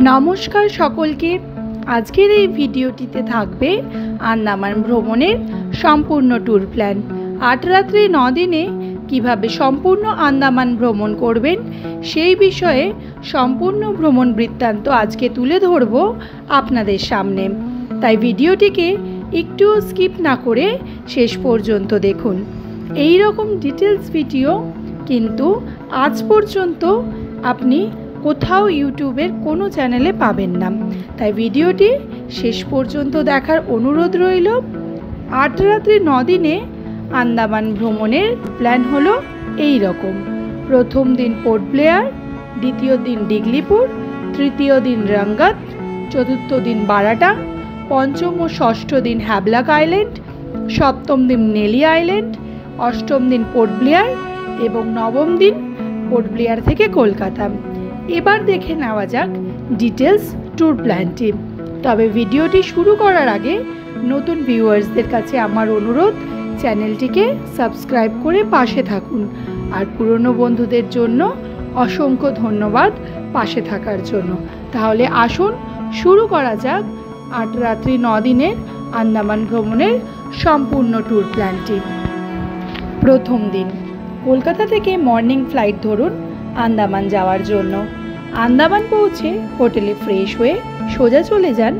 নমস্কার সকলকে। আজকের এই ভিডিওটিতে থাকবে আন্দামান ভ্রমণের সম্পূর্ণ ট্যুর প্ল্যান। 8 রাত্রি 9 দিনে কিভাবে সম্পূর্ণ আন্দামান ভ্রমণ করবেন সেই বিষয়ে সম্পূর্ণ ভ্রমণ বৃত্তান্ত আজকে তুলে ধরব আপনাদের সামনে। তাই ভিডিওটিকে একটু স্কিপ না করে শেষ পর্যন্ত দেখুন। এই রকম ডিটেলস ভিডিও কিন্তু আজ পর্যন্ত আপনি কোথাও ইউটিউবের কোনো চ্যানেলে পাবেন না। তাই ভিডিওটি শেষ পর্যন্ত দেখার অনুরোধ রইল। 8 রাত্রি 9 দিনে আন্দামান ভ্রমণের প্ল্যান হলো এই রকম। প্রথম দিন পোর্ট ব্লেয়ার, দ্বিতীয় দিন ডিগলিপুর, তৃতীয় দিন রঙ্গত, চতুর্থ দিন বারাটাং, পঞ্চম ও ষষ্ঠ দিন হ্যাভলক আইল্যান্ড, সপ্তম দিন নেলি আইল্যান্ড, অষ্টম দিন পোর্ট ব্লেয়ার এবং নবম দিন পোর্ট ব্লেয়ার থেকে কলকাতা। এবার দেখে নেওয়া যাক ডিটেলস ট্যুর প্ল্যানটি। তবে ভিডিওটি শুরু করার আগে নতুন ভিউয়ার্সদের কাছে আমার অনুরোধ, চ্যানেলটিকে সাবস্ক্রাইব করে পাশে থাকুন। আর পুরনো বন্ধুদের জন্য অসংখ্য ধন্যবাদ পাশে থাকার জন্য। তাহলে আসুন শুরু করা যাক 8 রাত্রি 9 দিনের আন্দামান ভ্রমণের সম্পূর্ণ ট্যুর প্ল্যানটি। প্রথম দিন কলকাতা থেকে মর্নিং ফ্লাইট ধরুন আন্দামান যাওয়ার জন্য। আন্দামান পৌঁছে হোটেলে ফ্রেশ হয়ে সোজা চলে যান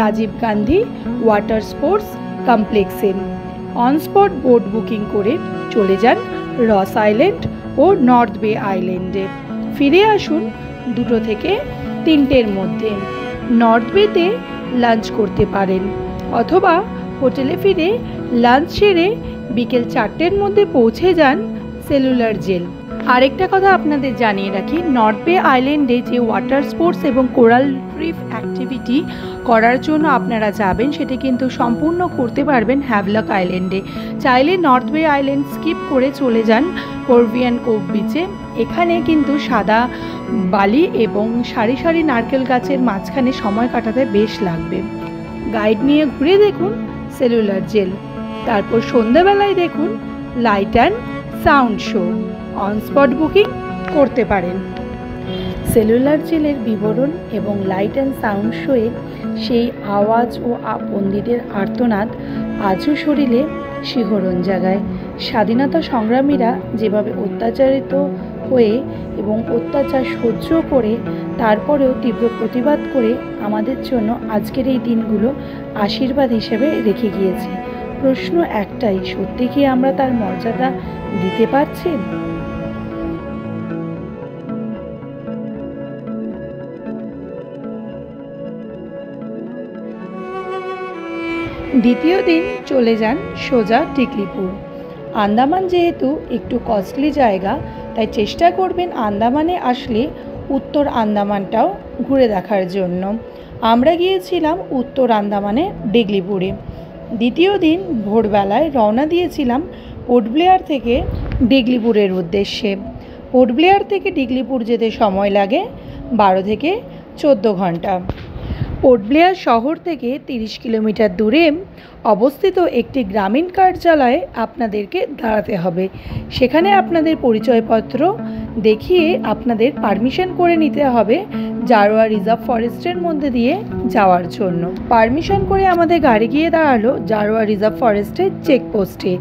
রাজীব গান্ধী ওয়াটার স্পোর্টস কমপ্লেক্সে। অন স্পট বোট বুকিং করে চলে যান রস আইল্যান্ড ও নর্থ বে আইল্যান্ডে। ফিরে আসুন 2 থেকে 3টের মধ্যে। নর্থ বেতে লাঞ্চ করতে পারেন অথবা হোটেলে ফিরে লাঞ্চ সেরে বিকেল 4টের মধ্যে পৌঁছে যান সেলুলার জেল। আরেকটা কথা আপনাদের জানিয়ে রাখি, নর্থ বে আইল্যান্ডে যে ওয়াটার স্পোর্টস এবং কোরাল রিফ অ্যাক্টিভিটি করার জন্য আপনারা যাবেন সেটি কিন্তু সম্পূর্ণ করতে পারবেন হ্যাভলক আইল্যান্ডে। চাইলে নর্থ বে আইল্যান্ড স্কিপ করে চলে যান করভিয়ান কোভ বিচে। এখানে কিন্তু সাদা বালি এবং সারি সারি নারকেল গাছের মাঝখানে সময় কাটাতে বেশ লাগবে। গাইড নিয়ে ঘুরে দেখুন সেলুলার জেল। তারপর সন্ধ্যাবেলায় দেখুন light and sound show. On spot booking করতে পারেন। সেলুলার জেলের বিবরণ এবং লাইট অ্যান্ড সাউন্ড শোয়ে সেই আওয়াজ ও বন্দীদের আর্তনাদ আজও শরীরে শিহরণ জাগায়। স্বাধীনতা সংগ্রামীরা যেভাবে অত্যাচারিত হয়ে এবং অত্যাচার সহ্য করে তারপরেও তীব্র প্রতিবাদ করে আমাদের জন্য আজকের এই দিনগুলো আশীর্বাদ হিসেবে রেখে গিয়েছে। প্রশ্ন একটাই, সত্যি কি আমরা তার মর্যাদা দিতে পারছি? দ্বিতীয় দিন চলে যান সোজা ডিগলিপুর। আন্দামান যেহেতু একটু কস্টলি জায়গা, তাই চেষ্টা করবেন আন্দামানে আসলে উত্তর আন্দামানটাও ঘুরে দেখার জন্য। আমরা গিয়েছিলাম উত্তর আন্দামানে ডিগলিপুরে। দ্বিতীয় দিন ভোরবেলায় রওনা দিয়েছিলাম পোর্ট ব্লেয়ার থেকে ডিগলিপুরের উদ্দেশ্যে। পোর্ট ব্লেয়ার থেকে ডিগলিপুর যেতে সময় লাগে 12 থেকে 14 ঘন্টা। পোর্ট ব্লেয়ার শহর থেকে 30 কিলোমিটার দূরে অবস্থিত একটি গ্রামীণ কার্যালয়ে আপনাদেরকে দাঁড়াতে হবে। সেখানে আপনাদের পরিচয়পত্র দেখিয়ে আপনাদের পারমিশন করে নিতে হবে জারোয়া রিজার্ভ ফরেস্টের মধ্যে দিয়ে যাওয়ার জন্য। পারমিশন করে আমাদের গাড়ি গিয়ে দাঁড়ালো জারোয়া রিজার্ভ ফরেস্টের চেকপোস্টে।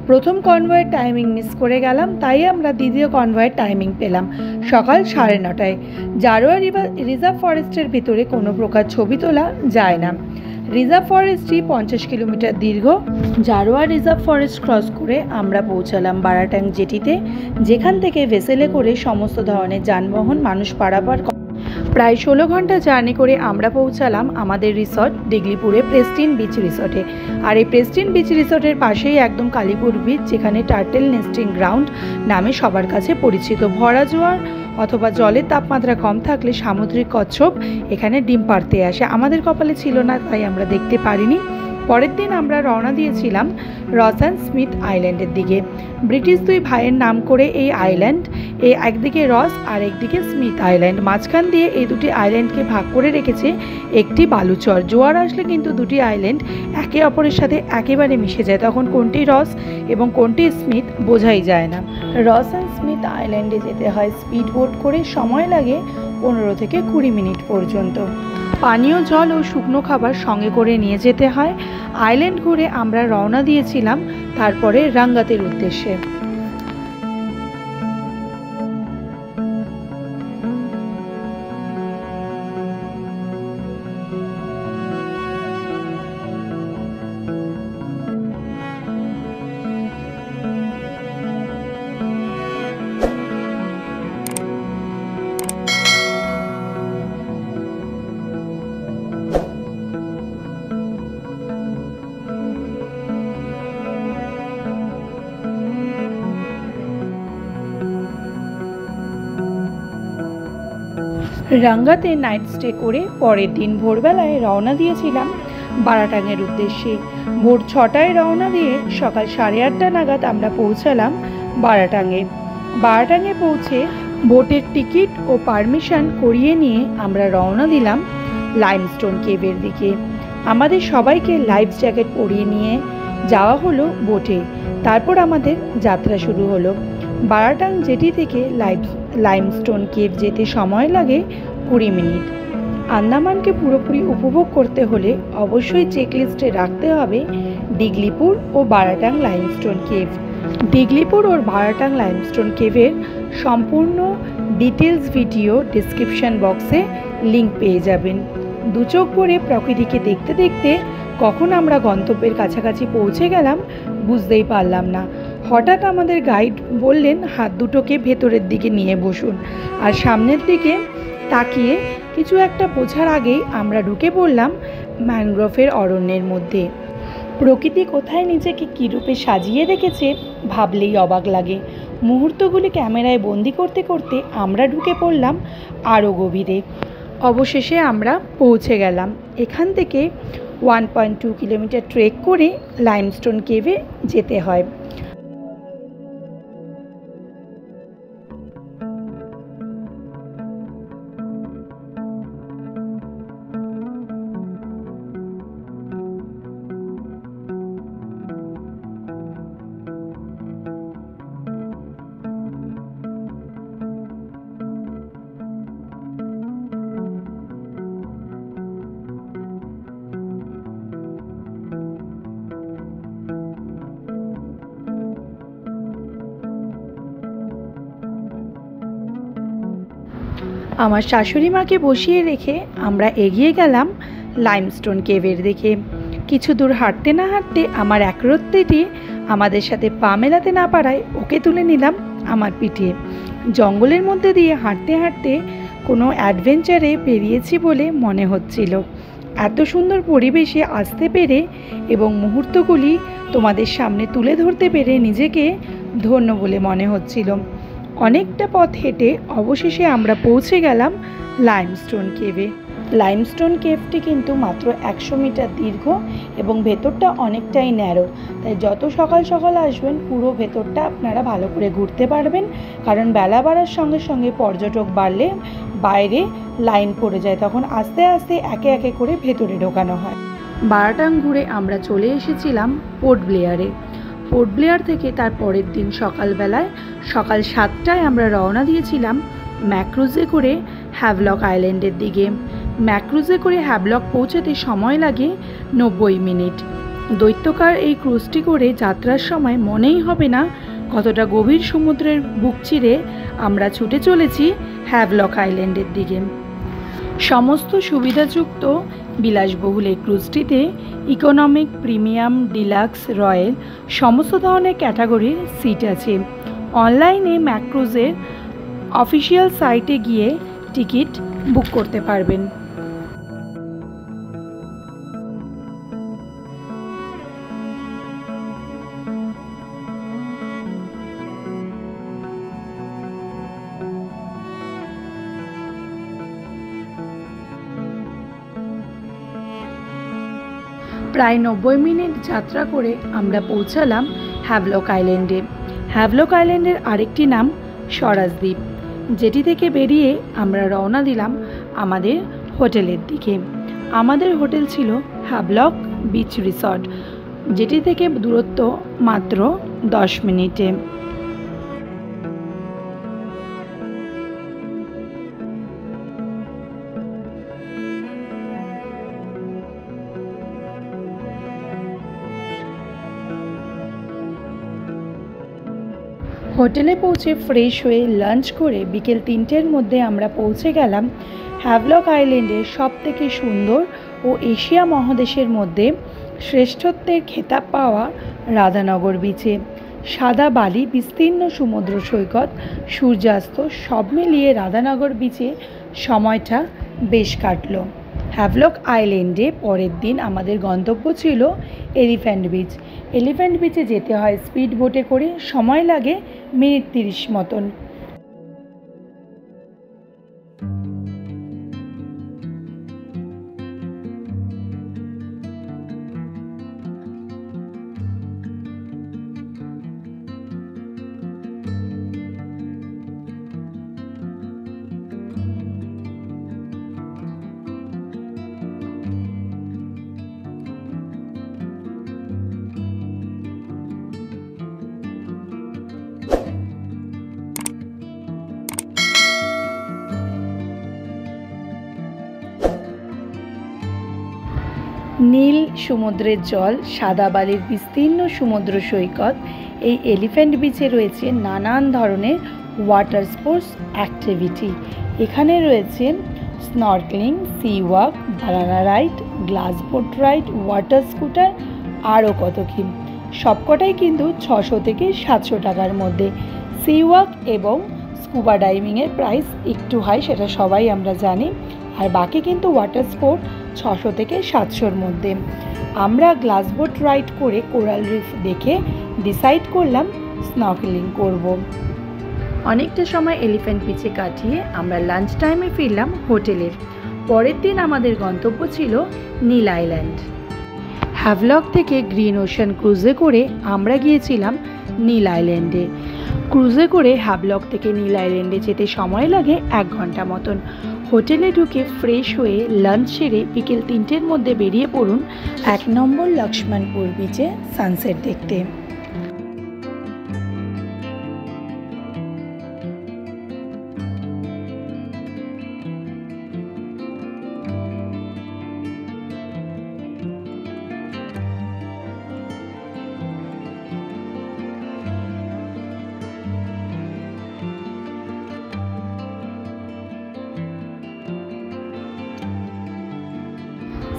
প্রথম কনভয়ের টাইমিং মিস করে গেলাম, তাই আমরা দ্বিতীয় কনভয়ের টাইমিং পেলাম সকাল 9:30টায়। জারোয়া রিজার্ভ ফরেস্টের ভিতরে কোনো প্রকার ছবি তোলা যায় না। রিজার্ভ ফরেস্টটি 50 কিলোমিটার দীর্ঘ। জারোয়া রিজার্ভ ফরেস্ট ক্রস করে আমরা পৌঁছালাম বারাটাং জেটিতে, যেখান থেকে ভেসেলে করে সমস্ত ধরনের যানবাহন মানুষ পারাপার। প্রায় 16 ঘন্টা জার্নি করে আমরা পৌঁছালাম আমাদের রিসর্ট ডিগলিপুরে প্রেস্টিন বিচ রিসর্টে। আর এই প্রেস্টিন বিচ রিসর্টের পাশেই একদম কালীপুর বিচ, যেখানে টার্টেল নেস্টিং গ্রাউন্ড নামে সবার কাছে পরিচিত। ভরা জোয়ার অথবা জলের তাপমাত্রা কম থাকলে সামুদ্রিক কচ্ছপ এখানে ডিম পাড়তে আসে। আমাদের কপালে ছিল না, তাই আমরা দেখতে পারিনি। পরের দিন আমরা রওনা দিয়েছিলাম রস অ্যান্ড স্মিথ আইল্যান্ডের দিকে। ব্রিটিশ 2 ভাইয়ের নাম করে এই আইল্যান্ড, একদিকে রস আর একদিকে স্মিথ আইল্যান্ড। মাঝখান দিয়ে এই 2টি আইল্যান্ডকে ভাগ করে রেখেছে একটি বালুচর। জোয়ার আসলে কিন্তু 2টি আইল্যান্ড একে অপরের সাথে একেবারে মিশে যায়, তখন কোনটি রস এবং কোনটি স্মিথ বোঝাই যায় না। রস অ্যান্ড স্মিথ আইল্যান্ডে যেতে হয় স্পিড বোট করে। সময় লাগে 15 থেকে 20 মিনিট পর্যন্ত। পানীয় জল ও শুকনো খাবার সঙ্গে করে নিয়ে যেতে হয়। আইল্যান্ড ঘুরে আমরা রওনা দিয়েছিলাম তারপরে রাঙ্গাতের উদ্দেশ্যে। রাঙ্গাতে নাইট স্টে করে পরের দিন ভোরবেলায় রওনা দিয়েছিলাম বারাটাঙের উদ্দেশ্যে। ভোর 6টায় রওনা দিয়ে সকাল 8:30 নাগাদ আমরা পৌঁছালাম বারাটাঙে। বারাটাঙে পৌঁছে বোটের টিকিট ও পারমিশন করিয়ে নিয়ে আমরা রওনা দিলাম লাইমস্টোন কেভের দিকে। আমাদের সবাইকে লাইফ জ্যাকেট পরিয়ে নিয়ে যাওয়া হলো বোটে। তারপর আমাদের যাত্রা শুরু হলো। বারাটাং জেটি থেকে লাইমস্টোন কেভ যেতে সময় লাগে 20 মিনিট। আন্দামানকে পুরোপুরি উপভোগ করতে হলে অবশ্যই চেকলিস্টে রাখতে হবে ডিগলিপুর ও বারাটাং লাইমস্টোন কেভ। ডিগলিপুর ও বারাটাং লাইমস্টোন কেভের সম্পূর্ণ ডিটেলস ভিডিও ডিসক্রিপশন বক্সে লিংক পেয়ে যাবেন। দু চোখ ভরে প্রকৃতিকে দেখতে দেখতে কখন আমরা গন্তব্যের কাছাকাছি পৌঁছে গেলাম বুঝতেই পারলাম না। হঠাৎ আমাদের গাইড বললেন হাত দুটোকে ভেতরের দিকে নিয়ে বসুন, আর সামনের দিকে তাকিয়ে কিছু একটা বোঝার আগেই আমরা ঢুকে পড়লাম ম্যানগ্রোভের অরণ্যের মধ্যে। প্রকৃতি কোথায় নিজেকে কী রূপে সাজিয়ে রেখেছে ভাবলেই অবাক লাগে। মুহূর্তগুলি ক্যামেরায় বন্দি করতে করতে আমরা ঢুকে পড়লাম আরও গভীরে। অবশেষে আমরা পৌঁছে গেলাম। এখান থেকে 1.2 কিলোমিটার ট্রেক করে লাইমস্টোন কেভে যেতে হয়। আমার শাশুড়ি মাকে বসিয়ে রেখে আমরা এগিয়ে গেলাম লাইমস্টোন কেভের দিকে। কিছু দূর হাঁটতে না হাঁটতে আমার একরত্তিটি আমাদের সাথে পা মেলাতে না পারায় ওকে তুলে নিলাম আমার পিঠে। জঙ্গলের মধ্যে দিয়ে হাঁটতে হাঁটতে কোনো অ্যাডভেঞ্চারে বেরিয়েছি বলে মনে হচ্ছিল। এত সুন্দর পরিবেশে আসতে পেরে এবং মুহূর্তগুলি তোমাদের সামনে তুলে ধরতে পেরে নিজেকে ধন্য বলে মনে হচ্ছিল। অনেকটা পথ হেঁটে অবশেষে আমরা পৌঁছে গেলাম লাইমস্টোন কেভে। লাইমস্টোন কেভটি কিন্তু মাত্র 100 মিটার দীর্ঘ এবং ভেতরটা অনেকটাই ন্যারো, তাই যত সকাল সকাল আসবেন পুরো ভেতরটা আপনারা ভালো করে ঘুরতে পারবেন। কারণ বেলা বাড়ার সঙ্গে সঙ্গে পর্যটক বাড়লে বাইরে লাইন পড়ে যায়, তখন আস্তে আস্তে একে একে করে ভেতরে ঢোকানো হয়। বারাটাং ঘুরে আমরা চলে এসেছিলাম পোর্ট ব্লেয়ারে। পোর্ট ব্লেয়ার থেকে তার পরের দিন সকালবেলায় সকাল 7টায় আমরা রওনা দিয়েছিলাম ম্যাক্রুজে করে হ্যাভলক আইল্যান্ডের দিকে। ম্যাক্রুজে করে হ্যাভলক পৌঁছাতে সময় লাগে 90 মিনিট। দৈত্যকার এই ক্রুজটি করে যাত্রার সময় মনেই হবে না কতটা গভীর সমুদ্রের বুক চিরে আমরা ছুটে চলেছি হ্যাভলক আইল্যান্ডের দিকে। সমস্ত সুবিধাযুক্ত বিলাসবহুল এই ক্রুজটিতে ইকোনমিক, প্রিমিয়াম, ডিলাক্স, রয়্যাল সমস্ত ধরনের ক্যাটাগরির সিট আছে। অনলাইনে ম্যাক্রুজের অফিসিয়াল সাইটে গিয়ে টিকিট বুক করতে পারবেন। প্রায় 90 মিনিট যাত্রা করে আমরা পৌঁছালাম হ্যাভলক আইল্যান্ডে। হ্যাভলক আইল্যান্ডের আরেকটি নাম স্বরাজ দ্বীপ, যেটি থেকে বেরিয়ে আমরা রওনা দিলাম আমাদের হোটেলের দিকে। আমাদের হোটেল ছিল হ্যাভলক বিচ রিসর্ট, যেটি থেকে দূরত্ব মাত্র 10 মিনিটে। হোটেলে পৌঁছে ফ্রেশ হয়ে লাঞ্চ করে বিকেল 3টের মধ্যে আমরা পৌঁছে গেলাম হ্যাভলক আইল্যান্ডের সবথেকে সুন্দর ও এশিয়া মহাদেশের মধ্যে শ্রেষ্ঠত্বের খেতাব পাওয়া রাধানগর বিচে। সাদা বালি, বিস্তীর্ণ সমুদ্র সৈকত, সূর্যাস্ত সব মিলিয়ে রাধানগর বিচে সময়টা বেশ কাটলো। হ্যাভলক আইল্যান্ডে পরের দিন আমাদের গন্তব্য ছিল এলিফ্যান্ট বিচ। এলিফ্যান্ট বিচে যেতে হয় স্পিড বোটে করে, সময় লাগে মিনিট 30 মতন। নীল সমুদ্রের জল, সাদা বালির বিস্তীর্ণ সমুদ্র সৈকত। এই এলিফ্যান্ট বিচে রয়েছে নানান ধরনের ওয়াটার স্পোর্টস অ্যাক্টিভিটি। এখানে রয়েছে snorkelling, sea walk, banana ride, glass boat ride, water scooter, আরও কত কি। সবকটাই কিন্তু 600 থেকে 700 টাকার মধ্যে। সি ওয়াক এবং স্কুবা ডাইভিংয়ের প্রাইস একটু হাই, সেটা সবাই আমরা জানি। আর বাকি কিন্তু ওয়াটার স্পোর্ট 600 থেকে 700-র মধ্যে। আমরা গ্লাস বোট রাইড করে কোরাল রিফ দেখে ডিসাইড করলাম স্নর্কেলিং করব। অনেকটা সময় এলিফ্যান্ট বিচে কাটিয়ে আমরা লাঞ্চ টাইমে ফিরলাম হোটেলের। পরের দিন আমাদের গন্তব্য ছিল নীল আইল্যান্ড। হ্যাভলক থেকে গ্রিন ওশান ক্রুজে করে আমরা গিয়েছিলাম নীল আইল্যান্ডে। ক্রুজে করে হ্যাভলক থেকে নীল আইল্যান্ডে যেতে সময় লাগে 1 ঘন্টা মতন। হোটেলে ঢুকে ফ্রেশ হয়ে লাঞ্চ সেরে বিকেল 3টের মধ্যে বেরিয়ে পড়ুন 1 নম্বর লক্ষ্মণপুর বিচে সানসেট দেখতে।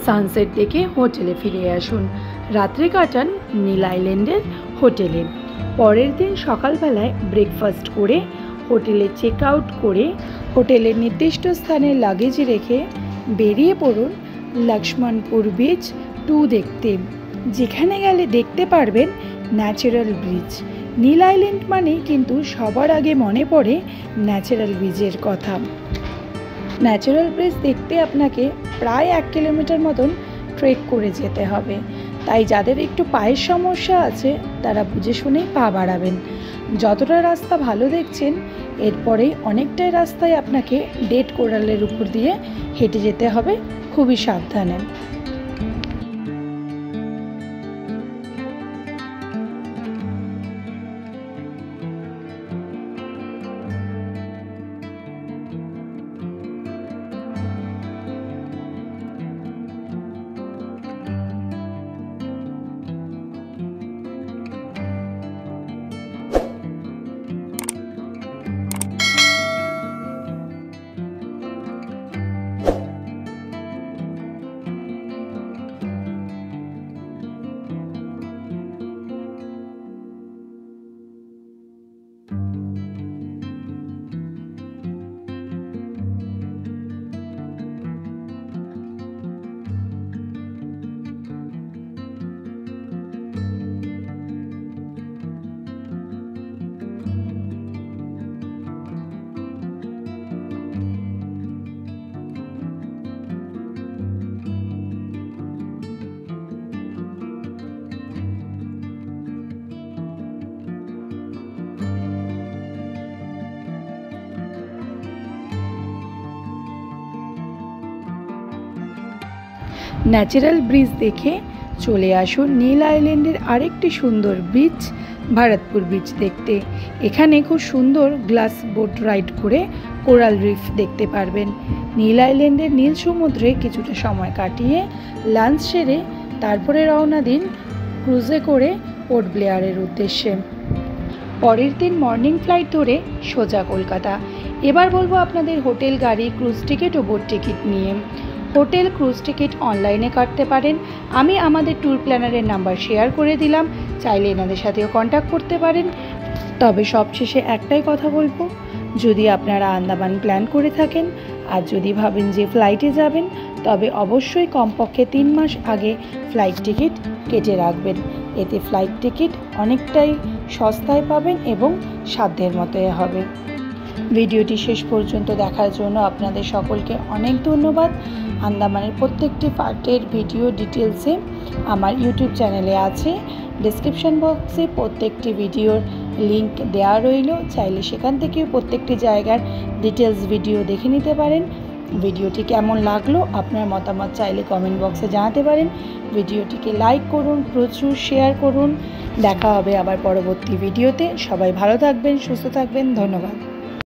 সানসেট দেখে হোটেলে ফিরে আসুন। রাত্রে কাটান নীল আইল্যান্ডের হোটেলে। পরের দিন সকালবেলায় ব্রেকফাস্ট করে হোটেলে চেক আউট করে হোটেলের নির্দিষ্ট স্থানে লাগেজ রেখে বেরিয়ে পড়ুন লক্ষ্মণপুর বিচ 2 দেখতে, যেখানে গেলে দেখতে পারবেন ন্যাচারাল ব্রিজ। নীল আইল্যান্ড মানে কিন্তু সবার আগে মনে পড়ে ন্যাচারাল ব্রিজের কথা। ন্যাচারাল ব্রিজ দেখতে আপনাকে প্রায় 1 কিলোমিটার মতন ট্রেক করে যেতে হবে, তাই যাদের একটু পায়ের সমস্যা আছে তারা বুঝে শুনেই পা বাড়াবেন। যতটা রাস্তা ভালো দেখছেন, এরপরেই অনেকটাই রাস্তায় আপনাকে ডেড কোরালের উপর দিয়ে হেঁটে যেতে হবে, খুবই সাবধানে। ন্যাচারাল ব্রিজ দেখে চলে আসুন নীল আইল্যান্ডের আরেকটি সুন্দর বিচ ভরতপুর বিচ দেখতে। এখানে খুব সুন্দর গ্লাস বোট রাইড করে কোরাল রিফ দেখতে পারবেন। নীল আইল্যান্ডের নীল সমুদ্রে কিছুটা সময় কাটিয়ে লাঞ্চ সেরে তারপরে রওনা দিন ক্রুজে করে পোর্ট ব্লেয়ারের উদ্দেশ্যে। পরের দিন মর্নিং ফ্লাইট ধরে সোজা কলকাতা। এবার বলবো আপনাদের হোটেল, গাড়ি, ক্রুজ টিকিট ও বোট টিকিট নিয়ে। হোটেল, ক্রুজ টিকিট অনলাইনে কাটতে পারেন। আমি আমাদের ট্যুর প্ল্যানারের নাম্বার শেয়ার করে দিলাম, চাইলে এনাদের সাথেও কন্ট্যাক্ট করতে পারেন। তবে সবশেষে একটাই কথা বলবো, যদি আপনারা আন্দামান প্ল্যান করে থাকেন আর যদি ভাবেন যে ফ্লাইটে যাবেন, তবে অবশ্যই কমপক্ষে 3 মাস আগে ফ্লাইট টিকিট কেটে রাখবেন। এতে ফ্লাইট টিকিট অনেকটাই সস্তায় পাবেন এবং সাধ্যের মতোই হবে। ভিডিওটি শেষ পর্যন্ত দেখার জন্য আপনাদের সকলকে অনেক ধন্যবাদ। আন্দামানের প্রত্যেকটি পার্টের ভিডিও ডিটেলসে আমার ইউটিউব চ্যানেলে আছে। ডেসক্রিপশন বক্সে প্রত্যেকটি ভিডিওর লিংক দেওয়া রইল, চাইলে সেখান থেকেও প্রত্যেকটি জায়গার ডিটেলস ভিডিও দেখে নিতে পারেন। ভিডিওটি কেমন লাগলো আপনার মতামত চাইলে কমেন্ট বক্সে জানাতে পারেন। ভিডিওটিকে লাইক করুন, প্রচুর শেয়ার করুন। দেখা হবে আবার পরবর্তী ভিডিওতে। সবাই ভালো থাকবেন, সুস্থ থাকবেন। ধন্যবাদ।